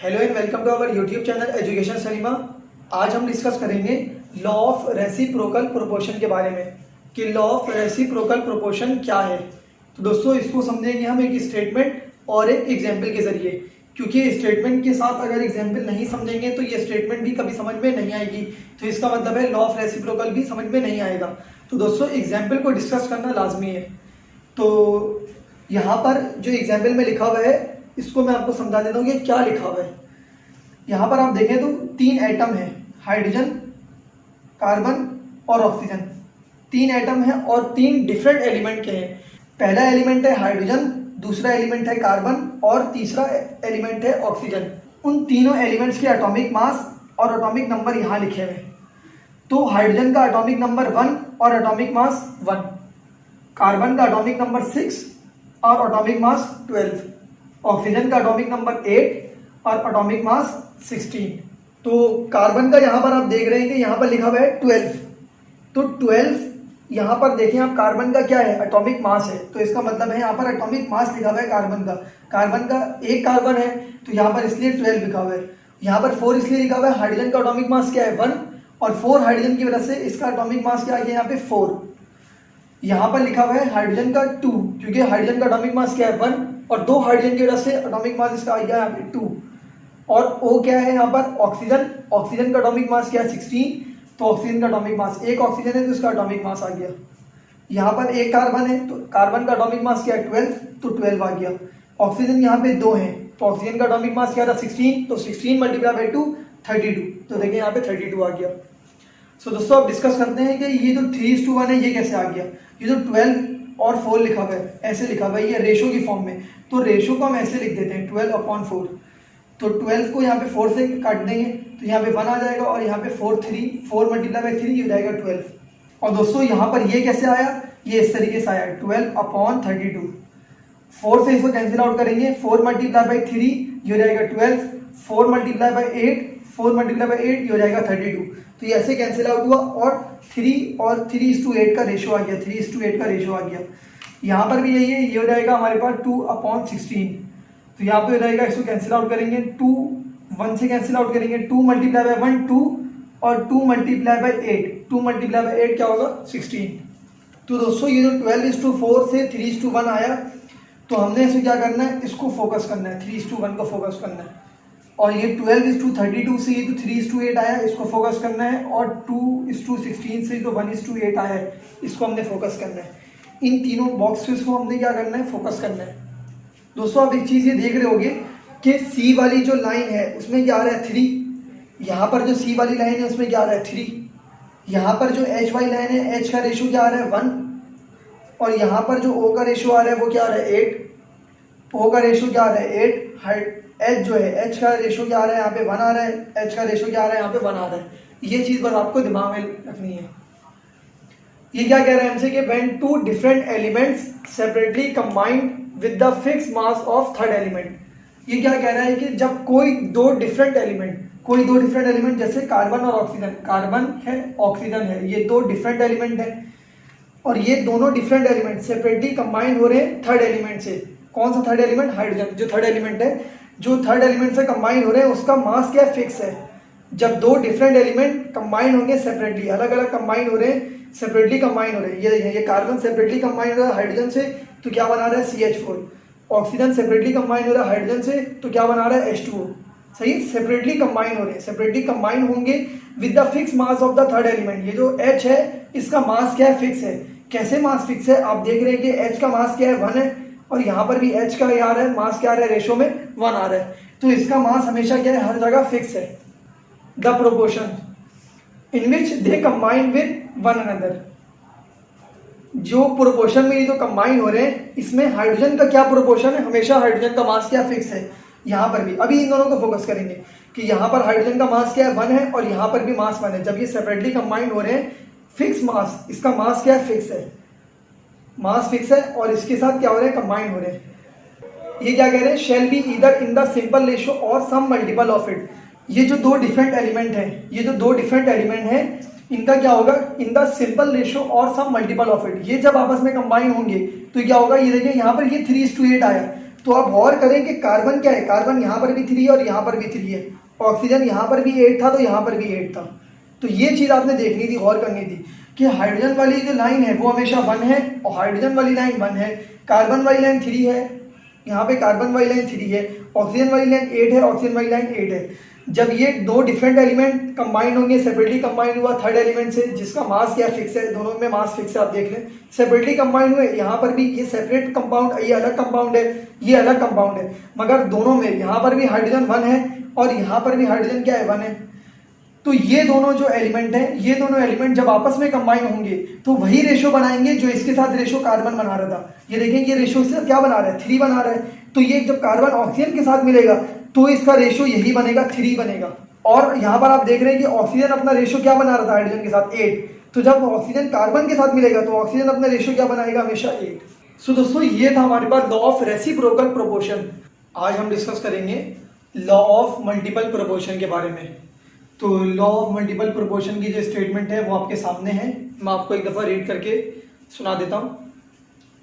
Hello and welcome to our YouTube channel education Salima. आज हम discuss करेंगे लॉ ऑफ रेसिप्रोकल प्रोपोर्शन के बारे में कि लॉ ऑफ रेसिप्रोकल प्रोपोर्शन क्या है। तो दोस्तों इसको समझेंगे हम एक स्टेटमेंट और एक एग्जाम्पल के जरिए, क्योंकि स्टेटमेंट के साथ अगर एग्जाम्पल नहीं समझेंगे तो ये स्टेटमेंट भी कभी समझ में नहीं आएगी। तो इसका मतलब है लॉ ऑफ रेसिप्रोकल भी समझ में नहीं आएगा। तो दोस्तों एग्जाम्पल को डिस्कस करना लाजमी है। तो यहाँ पर जो एग्जाम्पल में लिखा हुआ है इसको मैं आपको समझा देता हूँ कि क्या लिखा हुआ है। यहाँ पर आप देखें तो 3 एटम है, हाइड्रोजन, कार्बन और ऑक्सीजन। 3 एटम है और 3 डिफरेंट एलिमेंट के हैं। पहला एलिमेंट है हाइड्रोजन, दूसरा एलिमेंट है कार्बन और तीसरा एलिमेंट है ऑक्सीजन। उन तीनों एलिमेंट्स के एटॉमिक मास और एटॉमिक नंबर यहाँ लिखे हुए हैं। तो हाइड्रोजन का एटॉमिक नंबर 1 और एटॉमिक मास 1, कार्बन का एटॉमिक नंबर 6 और एटॉमिक मास 12, ऑक्सीजन का एटॉमिक नंबर 8 और एटॉमिक मास 16। तो कार्बन का यहाँ पर आप देख रहे हैं कि यहाँ पर लिखा हुआ है 12। तो 12 यहाँ पर देखें आप, कार्बन का क्या है, एटॉमिक मास है। तो इसका मतलब है यहाँ पर एटॉमिक मास लिखा हुआ है कार्बन का। कार्बन का एक कार्बन है तो यहाँ पर इसलिए 12 लिखा हुआ है। यहाँ पर 4 इसलिए लिखा हुआ है, हाइड्रोजन का एटॉमिक मास क्या है 1 और 4 हाइड्रोजन की वजह से इसका एटॉमिक मास क्या आ गया यहाँ पे 4। यहाँ पर लिखा हुआ है हाइड्रोजन का 2, क्योंकि हाइड्रोजन का एटॉमिक मास क्या है 1 और 2 हाइड्रोजन की वजह से एटॉमिक मास इसका आ गया यहाँ पे 2। और O क्या है यहाँ पर, ऑक्सीजन। ऑक्सीजन का एटॉमिक मास क्या है 16, तो ऑक्सीजन का एटॉमिक मास, एक ऑक्सीजन है तो इसका एटॉमिक मास आ गया। यहाँ पर एक कार्बन है तो कार्बन का एटॉमिक मास क्या है 12, तो 12 आ गया। ऑक्सीजन यहाँ पे 2 है तो ऑक्सीजन का एटॉमिक मास क्या था 16, तो 16 मल्टीप्लाई बाई 2 32। तो देखिए यहाँ पे 32 आ गया। सो दोस्तों अब डिस्कस करते हैं कि ये जो 3:1 है ये कैसे आ गया। ये जो 12 और 4 लिखा हुआ है, ऐसे लिखा हुआ है ये रेशो की फॉर्म में। तो रेशो को हम ऐसे लिख देते हैं 12/4। तो 12 को यहाँ पे 4 से काट देंगे तो यहाँ पे 1 आ जाएगा और यहाँ पे 4 मल्टीप्लाई बाई 3 हो जाएगा 12। और दोस्तों यहाँ पर ये कैसे आया, ये इस तरीके से आया 12/32। 4 से इसको कैंसिल आउट करेंगे, 4 मल्टीप्लाई बाई 3 ये हो जाएगा 12, 4 मल्टीप्लाई बाई 8, 4 मल्टीप्लाई बाई 8 ये हो जाएगा 32। तो ये ऐसे कैंसिल आउट हुआ और 3:8 का रेशो आ गया, 3:8 का रेशो आ गया। यहाँ पर भी यही है, ये हो जाएगा हमारे पास 2/16। तो यहाँ पे हो जाएगा, इसको कैंसिल आउट करेंगे 2 1 से कैंसिल आउट करेंगे, 2 मल्टीप्लाई बाई 1 2 और 2 मल्टीप्लाई बाई 8, 2 मल्टीप्लाई बाई 8 क्या होगा 16। तो दोस्तों ये जो 12:4 से 3:1 आया तो हमने इसे क्या करना है, इसको फोकस करना है, 3:1 को फोकस करना है। और ये 12:32 से ये तो 3:8 आया, इसको फोकस करना है। और 2:16 से तो 1:8 आया है, इसको हमने फोकस करना है। इन तीनों बॉक्सेस को हमने क्या करना है, फोकस करना है। दोस्तों आप एक चीज़ ये देख रहे होगे कि सी वाली जो लाइन है उसमें क्या आ रहा है 3, यहाँ पर जो सी वाली लाइन है उसमें क्या आ रहा है 3, यहाँ पर जो एच वाली लाइन है एच का रेशो क्या आ रहा है 1 और यहाँ पर जो ओ का रेशो आ रहा है वो क्या आ रहा है 8, ओ का रेशो क्या आ रहा है 8, एच जो है एच का रेशो क्या आ रहा है यहाँ पे 1 आ रहा है, एच का रेशो क्या आ रहा है यहाँ पे 1 आ रहा है। ये चीज़ बस आपको दिमाग में रखनी है। ये क्या कह रहा है हमसे कि when two different elements separately combined with the fixed mass of third element। ये क्या कह रहा है कि जब कोई दो डिफरेंट एलिमेंट जैसे कार्बन और ऑक्सीजन, कार्बन है ऑक्सीजन है, ये 2 डिफरेंट एलिमेंट है और ये दोनों डिफरेंट एलिमेंट सेपरेटली कंबाइन हो रहे हैं थर्ड एलिमेंट से। कौन सा थर्ड एलिमेंट, हाइड्रोजन जो थर्ड एलिमेंट है, जो थर्ड एलिमेंट से कंबाइन हो रहे हैं उसका मास क्या फिक्स है। जब 2 डिफरेंट एलिमेंट कंबाइन होंगे सेपरेटली, अलग अलग कंबाइन हो रहे हैं, सेपरेटली कंबाइन हो रहे हैं, ये कार्बन सेपरेटली कंबाइन हो रहा है हाइड्रोजन से तो क्या बना रहा है CH4, ऑक्सीजन सेपरेटली कंबाइन हो रहा है हाइड्रोजन से तो क्या बना रहा है H2O। सही, सेपरेटली कंबाइन हो रहे हैं, सेपरेटली कंबाइन होंगे with the fix mass of the third element. ये जो H है इसका मास क्या है, फिक्स है। कैसे मास फिक्स है, आप देख रहे हैं कि H का मास क्या है 1 है और यहाँ पर भी H का आ रहा है मास क्या आ रहा है, रेशो में 1 आ रहा है। तो इसका मास हमेशा क्या है, हर जगह फिक्स है। The proportion in which they combine with one another, जो प्रोपोर्शन में ये जो कंबाइन हो रहे हैं इसमें हाइड्रोजन का क्या प्रोपोर्शन है, हमेशा हाइड्रोजन का मास क्या फिक्स है। यहाँ पर भी अभी इन दोनों को फोकस करेंगे कि यहाँ पर हाइड्रोजन का मास क्या है 1 है और यहाँ पर भी मास 1 है। जब ये सेपरेटली कंबाइन हो रहे हैं फिक्स मास, इसका मास क्या है फिक्स है, मास फिक्स है और इसके साथ क्या हो रहे हैं, कंबाइन हो रहे हैं। ये क्या कह रहे हैं, shall be either in the simple ratio और सम मल्टीपल ऑफ इट। ये जो 2 डिफरेंट एलिमेंट हैं, इनका क्या होगा, इन द सिंपल रेशो और सम मल्टीपल ऑफ इट। ये जब आपस में कंबाइन होंगे तो क्या होगा, ये देखिए यहाँ पर ये 3:8 आया तो आप गौर करें कि कार्बन क्या है, कार्बन यहाँ पर भी 3 है और यहाँ पर भी 3 है, ऑक्सीजन यहाँ पर भी 8 था तो यहाँ पर भी 8 था। तो ये चीज़ आपने देखनी थी, गौर करनी थी कि हाइड्रोजन वाली जो लाइन है वो हमेशा 1 है और हाइड्रोजन वाली लाइन 1 है, कार्बन वाली लाइन 3 है, यहाँ पे कार्बन वाली लाइन 3 है, ऑक्सीजन वाली लाइन 8 है, ऑक्सीजन वाली लाइन 8 है। जब ये दो डिफरेंट एलिमेंट कंबाइन होंगे, सेपरेटली कंबाइन हुआ थर्ड एलिमेंट से जिसका मास क्या फिक्स है, दोनों में मास फिक्स है, आप देख लें सेपरेटली कंबाइन हुए, यहाँ पर भी ये सेपरेट कंपाउंड, ये अलग कंपाउंड है, ये अलग कंपाउंड है, मगर दोनों में यहाँ पर भी हाइड्रोजन 1 है और यहाँ पर भी हाइड्रोजन क्या है 1 है। तो ये दोनों जो एलिमेंट हैं, ये दोनों एलिमेंट जब आपस में कंबाइन होंगे तो वही रेशो बनाएंगे जो इसके साथ रेशो कार्बन बना रहा था। ये देखें ये रेशो से क्या बना रहा है, 3 बना रहा है। तो ये जब कार्बन ऑक्सीजन के साथ मिलेगा तो इसका रेशो यही बनेगा, 3 बनेगा। और यहाँ पर आप देख रहे हैं कि ऑक्सीजन अपना रेशो क्या बना रहा था हाइड्रोजन के साथ 8, तो जब ऑक्सीजन कार्बन के साथ मिलेगा तो ऑक्सीजन अपना रेशो क्या बनाएगा, हमेशा 8। सो दोस्तों ये था हमारे पास लॉ ऑफ रेसिप्रोकल प्रोपोर्शन। आज हम डिस्कस करेंगे लॉ ऑफ मल्टीपल प्रोपोर्शन के बारे में। तो लॉ ऑफ मल्टीपल प्रोपोर्शन की जो स्टेटमेंट है वो आपके सामने है, मैं आपको एक दफ़ा रीड करके सुना देता हूँ।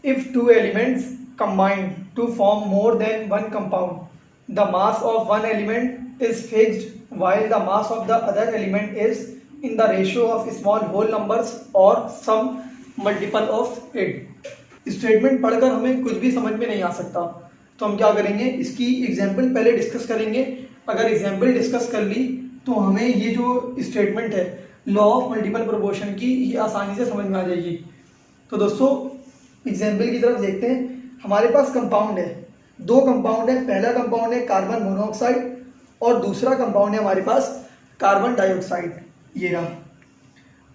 If 2 elements combine to form more than 1 compound, the mass of 1 element is fixed while the mass of the other element is in the ratio of small whole numbers or some multiple of it। Statement पढ़कर हमें कुछ भी समझ में नहीं आ सकता, तो हम क्या करेंगे, इसकी एग्जाम्पल पहले डिस्कस करेंगे। अगर एग्जाम्पल डिस्कस कर ली तो हमें ये जो स्टेटमेंट है लॉ ऑफ मल्टीपल प्रोपोर्शन की, ये आसानी से समझ में आ जाएगी। तो दोस्तों एग्जाम्पल की तरफ देखते हैं। हमारे पास कंपाउंड है, 2 कंपाउंड है। पहला कंपाउंड है कार्बन मोनोऑक्साइड और दूसरा कंपाउंड है हमारे पास कार्बन डाइऑक्साइड। ये रहा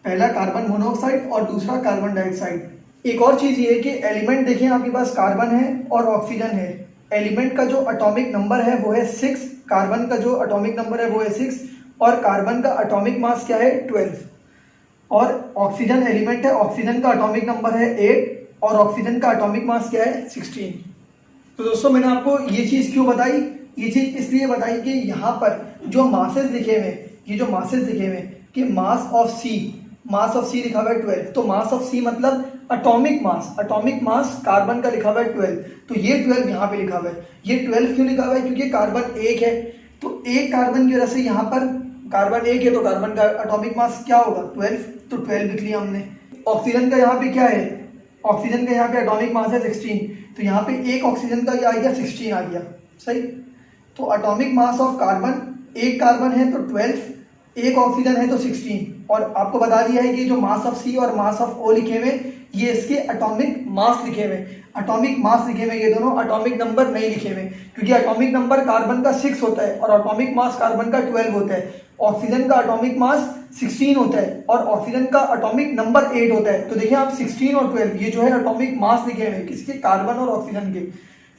पहला कार्बन मोनोऑक्साइड और दूसरा कार्बन डाइऑक्साइड। एक और चीज़ ये है कि एलिमेंट देखिए आपके पास कार्बन है और ऑक्सीजन है। एलिमेंट का जो एटॉमिक नंबर है वो है 6, कार्बन का जो एटॉमिक नंबर है वो है 6 और कार्बन का एटॉमिक मास क्या है 12। और ऑक्सीजन एलिमेंट है, ऑक्सीजन का एटॉमिक नंबर है 8 और ऑक्सीजन का एटॉमिक मास क्या है 16। तो दोस्तों मैंने आपको ये चीज़ क्यों बताई, ये चीज़ इसलिए बताई कि यहाँ पर जो मासेस लिखे हुए, ये जो मासेस लिखे हुए कि मास ऑफ सी लिखा हुआ है 12, तो मास ऑफ सी मतलब एटॉमिक मास कार्बन का लिखा हुआ है 12, तो ये 12 यहाँ पे लिखा हुआ है। ये 12 क्यों लिखा हुआ है, क्योंकि कार्बन 1 है, तो एक कार्बन की वजह से यहाँ पर कार्बन 1 है तो कार्बन का एटॉमिक मास क्या होगा 12, तो 12 लिख लिया हमने। ऑक्सीजन का यहाँ पे क्या है, ऑक्सीजन का यहाँ पे एटॉमिक मास है 16, तो यहाँ पे एक ऑक्सीजन का आ गया 16 आ गया, सही। तो एटॉमिक मास ऑफ कार्बन, एक कार्बन है तो 12, एक ऑक्सीजन है तो 16। और आपको बता दिया है कि जो मास ऑफ सी और मास ऑफ ओ लिखे हुए ये इसके एटॉमिक मास लिखे हुए, एटॉमिक मास लिखे हुए, ये दोनों एटॉमिक नंबर नहीं लिखे हुए, क्योंकि एटॉमिक नंबर कार्बन का 6 होता है और एटॉमिक मास कार्बन का 12 होता है। ऑक्सीजन का एटॉमिक मास 16 होता है और ऑक्सीजन का एटॉमिक नंबर 8 होता है। तो देखिए आप 16 और 12 ये जो है एटॉमिक मास लिखे हुए किसके, कार्बन और ऑक्सीजन के।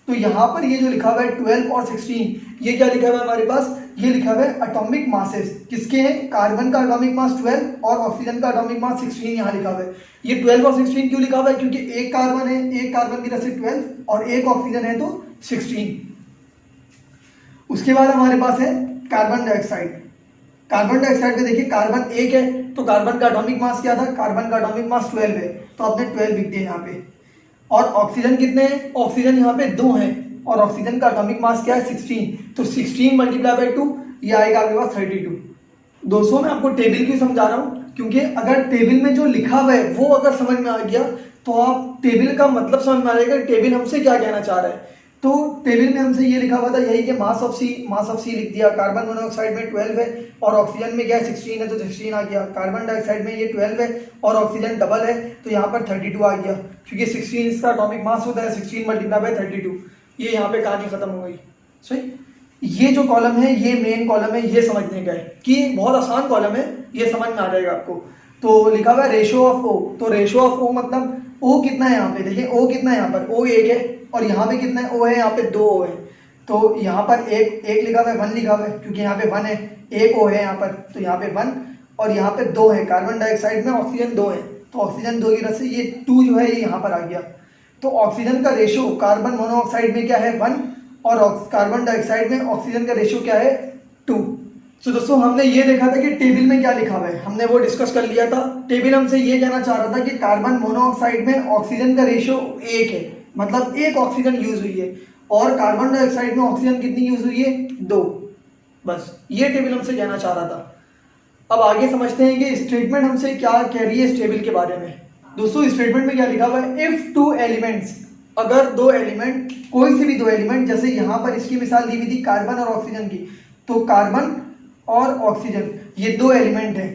तो यहाँ पर ये जो लिखा हुआ है 12 और 16, ये क्या लिखा हुआ है हमारे पास, ये लिखा हुआ है एटॉमिक मासेस किसके हैं, कार्बन का एटॉमिक मास 12 और ऑक्सीजन का एटॉमिक मास 16 यहाँ लिखा हुआ है। ये 12 और 16 क्यों लिखा हुआ है, क्योंकि एक कार्बन है, एक कार्बन की तरफ से 12 और एक ऑक्सीजन है तो 16। उसके बाद हमारे पास है कार्बन डाइऑक्साइड। कार्बन डाइऑक्साइड में देखिए कार्बन 1 है तो कार्बन का एटॉमिक मास क्या था, कार्बन का एटॉमिक मास 12 है, तो आपने 12 लिख दिया यहाँ पे। और ऑक्सीजन कितने हैं, ऑक्सीजन यहाँ पे 2 हैं और ऑक्सीजन का एटॉमिक मास क्या है 16, तो 16 मल्टीप्लाई बाई 2 ये आएगा आपके पास 32। दोस्तों मैं आपको टेबल क्यों समझा रहा हूँ, क्योंकि अगर टेबल में जो लिखा हुआ है वो अगर समझ में आ गया तो आप टेबल का मतलब समझ में आ जाएगा टेबल हमसे क्या कहना चाह रहा है। तो टेबल में हमसे ये लिखा हुआ था यही कि मास ऑफ सी लिख दिया, कार्बन मोनोऑक्साइड में 12 है और ऑक्सीजन में क्या है 16 है तो 16 आ गया। कार्बन डाइऑक्साइड में ये 12 है और ऑक्सीजन डबल है तो यहाँ पर 32 आ गया, क्योंकि 16 इसका एटॉमिक मास होता है, 16 मल्टीप्लाई बाय 32, ये यहाँ पे कहानी खत्म हो गई, सही। ये जो कॉलम है ये मेन कॉलम है, ये समझने का है कि बहुत आसान कॉलम है, ये समझ में आ जाएगा आपको। तो लिखा हुआ है रेशो ऑफ ओ, तो रेशो ऑफ ओ मतलब ओ कितना है यहाँ पे, देखिए ओ कितना है यहाँ पर, ओ 1 है और यहाँ पे कितना है, ओ है यहाँ पे 2 ओ है, तो यहाँ पर एक लिखा हुआ है 1 लिखा हुआ है क्योंकि यहाँ पे 1 है, एक ओ है यहाँ पर तो यहाँ पे 1 और यहाँ पे 2 है। कार्बन डाइऑक्साइड में ऑक्सीजन 2 है तो ऑक्सीजन 2 की वजह से ये 2 जो है ये यहाँ पर आ गया। तो ऑक्सीजन का रेशो कार्बन मोनोऑक्साइड में क्या है 1 और कार्बन डाइऑक्साइड में ऑक्सीजन का रेशो क्या है 2। तो दोस्तों हमने ये देखा था कि टेबल में क्या लिखा हुआ है, हमने वो डिस्कस कर लिया था। टेबल हमसे ये कहना चाह रहा था कि कार्बन मोनोऑक्साइड में ऑक्सीजन का रेशो 1 है, मतलब एक ऑक्सीजन यूज हुई है और कार्बन डाइऑक्साइड में ऑक्सीजन कितनी यूज हुई है? 2। बस ये टेबल हमसे कहना चाह रहा था। अब आगे समझते हैं कि स्टेटमेंट हमसे क्या कह रही है इस टेबल के बारे में। दोस्तों स्टेटमेंट में क्या लिखा हुआ है? इफ 2 एलिमेंट्स, अगर 2 एलिमेंट, कोई से भी 2 एलिमेंट, जैसे यहाँ पर इसकी मिसाल दी हुई थी कार्बन और ऑक्सीजन की, तो कार्बन और ऑक्सीजन ये 2 एलिमेंट हैं,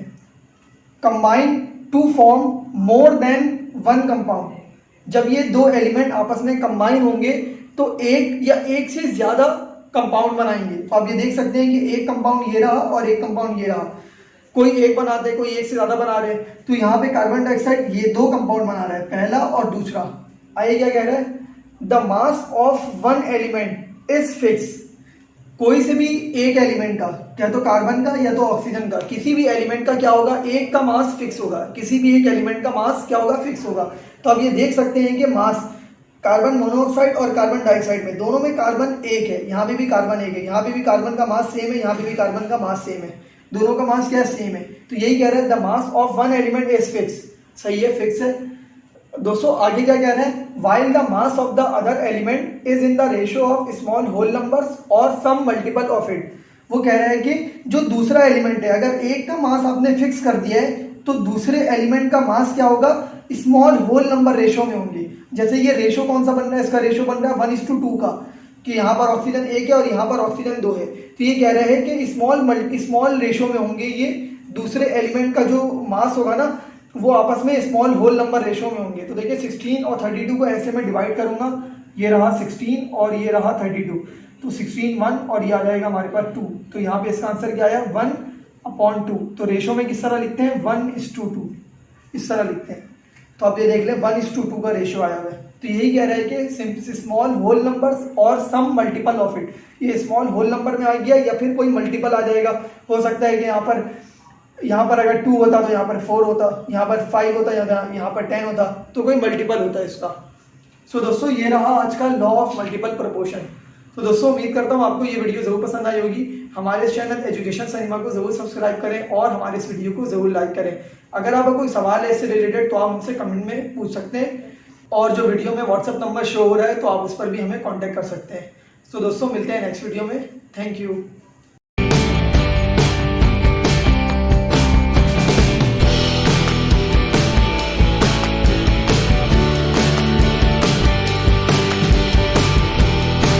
combine to form more than 1 compound. जब ये 2 एलिमेंट आपस में कंबाइन होंगे तो एक या एक से ज्यादा कंपाउंड बनाएंगे। तो आप ये देख सकते हैं कि एक कंपाउंड ये रहा और एक कंपाउंड ये रहा, कोई एक बनाते हैं, कोई एक से ज्यादा बना रहे हैं। तो यहाँ पे कार्बन डाइऑक्साइड ये 2 कंपाउंड बना रहा है, पहला और दूसरा। आइए क्या कह रहा है? The mass of 1 element is fix. कोई से भी एक एलिमेंट का, या तो कार्बन का या तो ऑक्सीजन का, किसी भी एलिमेंट का क्या होगा? एक का मास फिक्स होगा। किसी भी एक एलिमेंट का मास क्या होगा? फिक्स होगा। तो आप ये देख सकते हैं कि मास कार्बन मोनोऑक्साइड और कार्बन डाइऑक्साइड में, दोनों में कार्बन एक है, यहाँ पे भी कार्बन एक है, यहाँ पे भी कार्बन का मास सेम है, यहाँ पे भी कार्बन का मास सेम है, दोनों का मास क्या है? सेम है। तो यही कह रहा है the mass of 1 element is fix. सही है, फिक्स है। दोस्तों आगे क्या कह रहे हैं? While the mass of the other element is in the ratio of small whole numbers और सम मल्टीपल ऑफ इट। वो कह रहा है कि जो दूसरा एलिमेंट है, अगर एक का मास आपने फिक्स कर दिया है तो दूसरे एलिमेंट का मास क्या होगा? स्मॉल होल नंबर रेशियो में होंगे। जैसे ये रेशियो कौन सा बन रहा है? इसका रेशियो बन रहा है 1:2 का, कि यहाँ पर ऑक्सीजन 1 है और यहाँ पर ऑक्सीजन 2 है। तो ये कह रहे हैं कि स्मॉल रेशियो में होंगे ये दूसरे एलिमेंट का जो मास होगा ना, वो आपस में स्मॉल होल नंबर रेशियो में होंगे। तो देखिए 16 और 32 को ऐसे में डिवाइड करूंगा, ये रहा 16 और ये रहा 32, तो 16 1 और ये आ जाएगा हमारे पास 2। तो यहाँ पे इसका आंसर क्या आया? 1/2। तो रेशियो में किस तरह लिखते हैं? 1:2 इस तरह लिखते हैं। तो आप ये देख लें 1:2 का रेशियो आया हुआ है। तो यही कह रहा है कि स्मॉल होल नंबर्स और सम मल्टीपल ऑफ इट। ये स्मॉल होल नंबर में आ गया या फिर कोई मल्टीपल आ जाएगा। हो सकता है कि यहाँ पर अगर 2 होता तो यहाँ पर 4 होता, यहाँ पर 5 होता, यहाँ पर 10 होता, तो कोई मल्टीपल होता है इसका। सो दोस्तों ये रहा आज का लॉ ऑफ मल्टीपल प्रोपोर्शन। तो दोस्तों उम्मीद करता हूँ आपको ये वीडियो जरूर पसंद आई होगी। हमारे इस चैनल एजुकेशन सनीमा को जरूर सब्सक्राइब करें और हमारे इस वीडियो को जरूर लाइक करें। अगर आपका कोई सवाल है इससे रिलेटेड तो आप हमसे कमेंट में पूछ सकते हैं, और जो वीडियो में व्हाट्सएप नंबर शो हो रहा है तो आप उस पर भी हमें कॉन्टैक्ट कर सकते हैं। तो दोस्तों मिलते हैं नेक्स्ट वीडियो में। Thank you.